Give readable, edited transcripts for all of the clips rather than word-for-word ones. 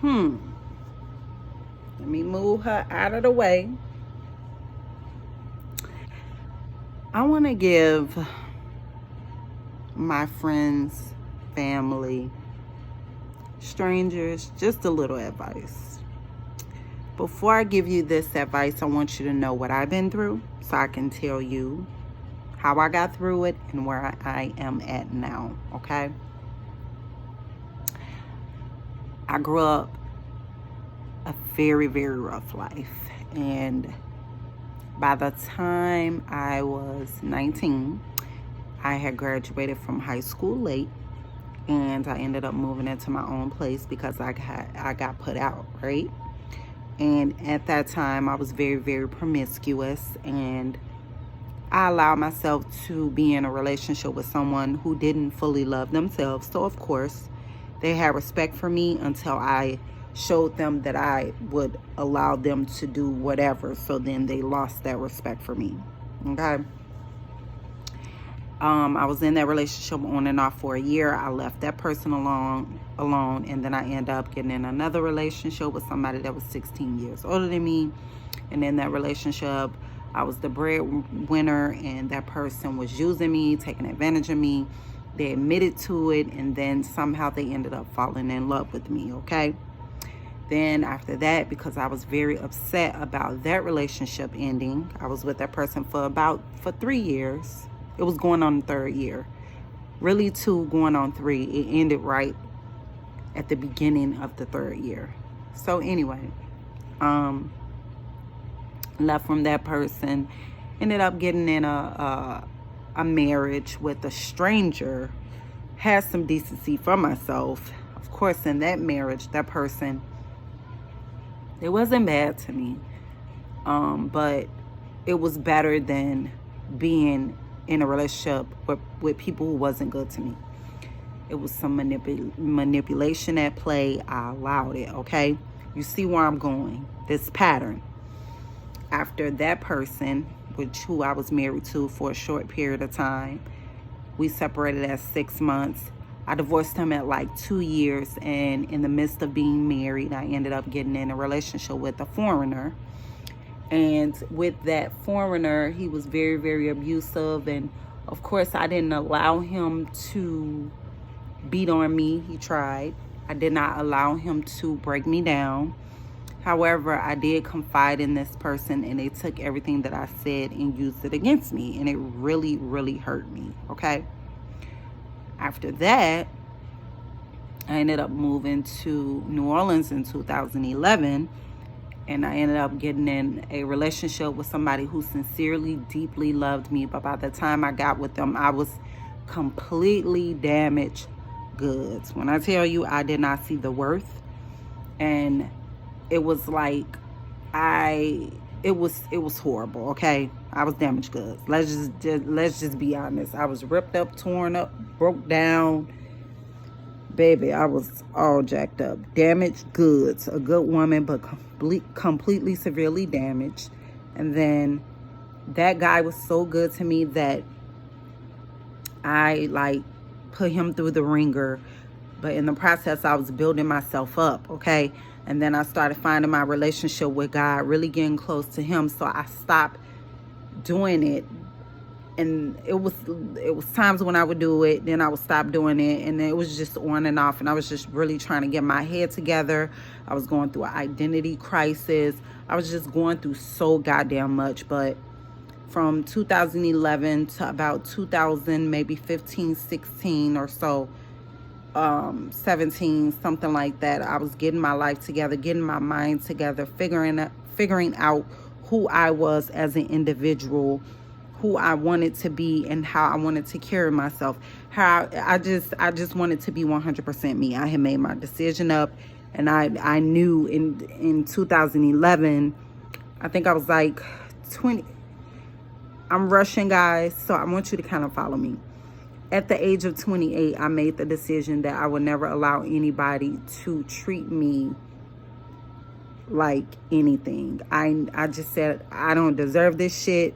Let me move her out of the way. I want to give my friends, family, strangers, just a little advice. Before I give you this advice, I want you to know what I've been through so I can tell you how I got through it and where I am at now, okay? I grew up a very, very rough life. And by the time I was 19, I had graduated from high school late, and I ended up moving into my own place because I got put out, right? And at that time, I was very, very promiscuous, and I allowed myself to be in a relationship with someone who didn't fully love themselves. So, of course, they had respect for me until I showed them that I would allow them to do whatever. So then they lost that respect for me, okay? I was in that relationship on and off for a year. I left that person alone, and then I ended up getting in another relationship with somebody that was 16 years older than me. And in that relationship, I was the breadwinner, and that person was using me, taking advantage of me. They admitted to it, and then somehow they ended up falling in love with me, okay? Then after that, because I was very upset about that relationship ending, I was with that person for 3 years. It was going on the third year. Really 2, going on 3. It ended right at the beginning of the third year. So anyway, left from that person, ended up getting in a marriage with a stranger, had some decency for myself. Of course, in that marriage, that person, it wasn't bad to me, but it was better than being in a relationship with people who wasn't good to me. It was some manipulation at play. I allowed it, okay? You see where I'm going, this pattern. After that person, who I was married to for a short period of time, we separated at 6 months. I divorced him at like 2 years, and in the midst of being married, I ended up getting in a relationship with a foreigner. And with that foreigner, he was very, very abusive. And of course, I didn't allow him to beat on me. He tried. I did not allow him to break me down. However, I did confide in this person, and they took everything that I said and used it against me. And it really, really hurt me, okay? After that, I ended up moving to New Orleans in 2011. And I ended up getting in a relationship with somebody who sincerely, deeply loved me. But by the time I got with them, I was completely damaged goods. When I tell you, I did not see the worth. And it was like, it was horrible, okay? I was damaged goods. Let's just be honest. I was ripped up, torn up, broke down. Baby, I was all jacked up. Damaged goods. A good woman, but completely severely damaged. And then that guy was so good to me that I put him through the ringer. But in the process, I was building myself up, okay? And then I started finding my relationship with God, really getting close to him. So I stopped doing it. And it was times when I would do it, then I would stop doing it, and then it was just on and off, and I was just really trying to get my head together. I was going through an identity crisis. I was just going through so goddamn much. But from 2011 to about 2000, maybe 15, 16 or so, 17, something like that, I was getting my life together, getting my mind together, figuring out who I was as an individual, who I wanted to be, and how I wanted to carry myself. How I just wanted to be 100% me. I had made my decision up, and I knew in 2011, I think I was like 20. I'm rushing, guys, so I want you to kind of follow me. At the age of 28, I made the decision that I would never allow anybody to treat me like anything. I just said, I don't deserve this shit.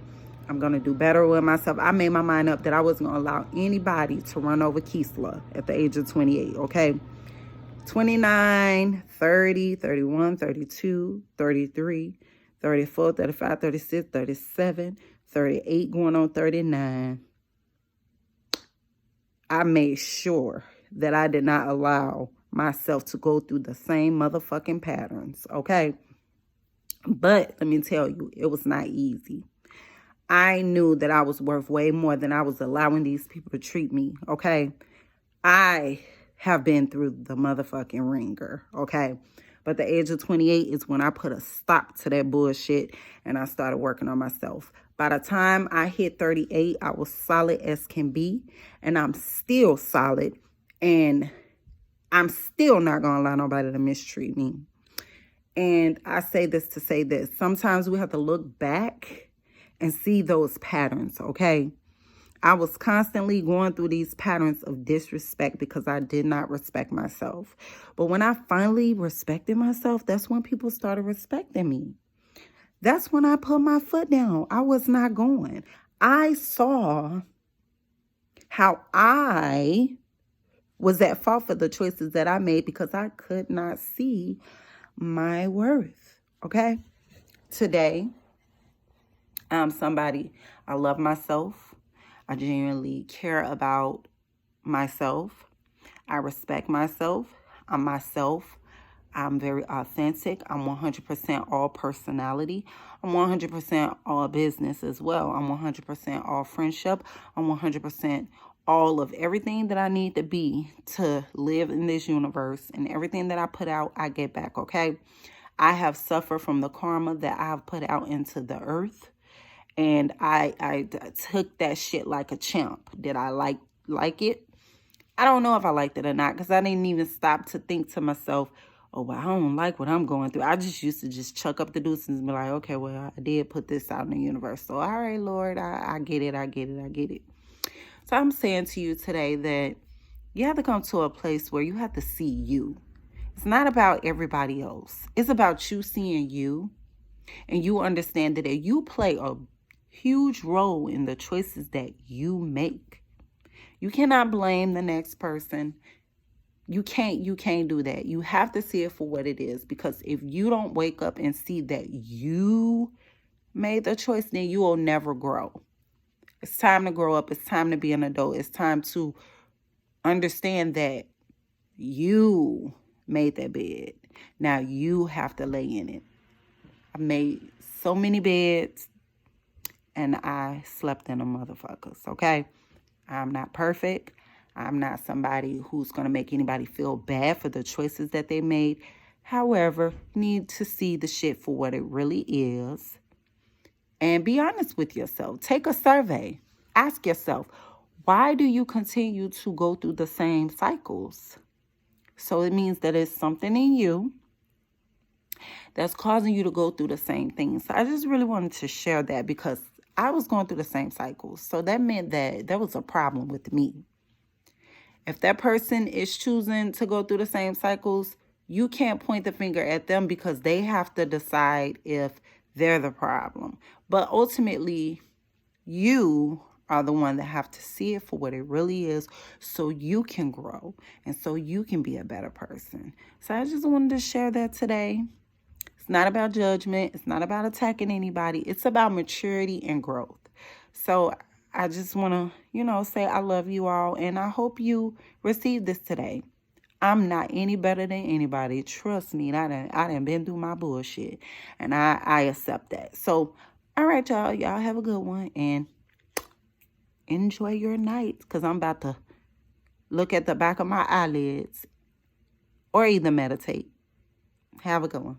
I'm going to do better with myself. I made my mind up that I wasn't going to allow anybody to run over Keesla at the age of 28, okay? 29, 30, 31, 32, 33, 34, 35, 36, 37, 38, going on 39. I made sure that I did not allow myself to go through the same motherfucking patterns, okay? But let me tell you, it was not easy. I knew that I was worth way more than I was allowing these people to treat me, okay? I have been through the motherfucking ringer, okay? But the age of 28 is when I put a stop to that bullshit and I started working on myself. By the time I hit 38, I was solid as can be, and I'm still solid, and I'm still not going to allow nobody to mistreat me. And I say this to say this. Sometimes we have to look back and see those patterns, okay? I was constantly going through these patterns of disrespect because I did not respect myself. But when I finally respected myself, that's when people started respecting me. That's when I put my foot down. I was not going. I saw how I was at fault for the choices that I made because I could not see my worth, okay? Today, I'm somebody, I love myself. I genuinely care about myself. I respect myself. I'm myself. I'm very authentic. I'm 100% all personality. I'm 100% all business as well. I'm 100% all friendship. I'm 100% all of everything that I need to be to live in this universe, and everything that I put out, I get back, okay? I have suffered from the karma that I've put out into the earth. And I took that shit like a champ. Did I like it? I don't know if I liked it or not, because I didn't even stop to think to myself, oh, well, I don't like what I'm going through. I just used to just chuck up the deuces and be like, okay, well, I did put this out in the universe. So, all right, Lord, I get it. I get it. I get it. So I'm saying to you today that you have to come to a place where you have to see you. It's not about everybody else. It's about you seeing you, and you understand that you play a huge role in the choices that you make. You cannot blame the next person. You can't do that. You have to see it for what it is, because if you don't wake up and see that you made the choice, then you will never grow. It's time to grow up. It's time to be an adult. It's time to understand that you made that bed. Now you have to lay in it. I made so many beds, and I slept in them motherfuckers, okay? I'm not perfect. I'm not somebody who's going to make anybody feel bad for the choices that they made. However, need to see the shit for what it really is. And be honest with yourself. Take a survey. Ask yourself, why do you continue to go through the same cycles? So it means that it's something in you that's causing you to go through the same things. So I just really wanted to share that, because I was going through the same cycles. So that meant that there was a problem with me. If that person is choosing to go through the same cycles, you can't point the finger at them, because they have to decide if they're the problem. But ultimately, you are the one that have to see it for what it really is, so you can grow and so you can be a better person. So I just wanted to share that today. It's not about judgment. It's not about attacking anybody. It's about maturity and growth. So I just want to, say I love you all, and I hope you receive this today. I'm not any better than anybody. Trust me, I done been through my bullshit, and I accept that. So, all right, y'all. Y'all have a good one, and enjoy your night, because I'm about to look at the back of my eyelids or either meditate. Have a good one.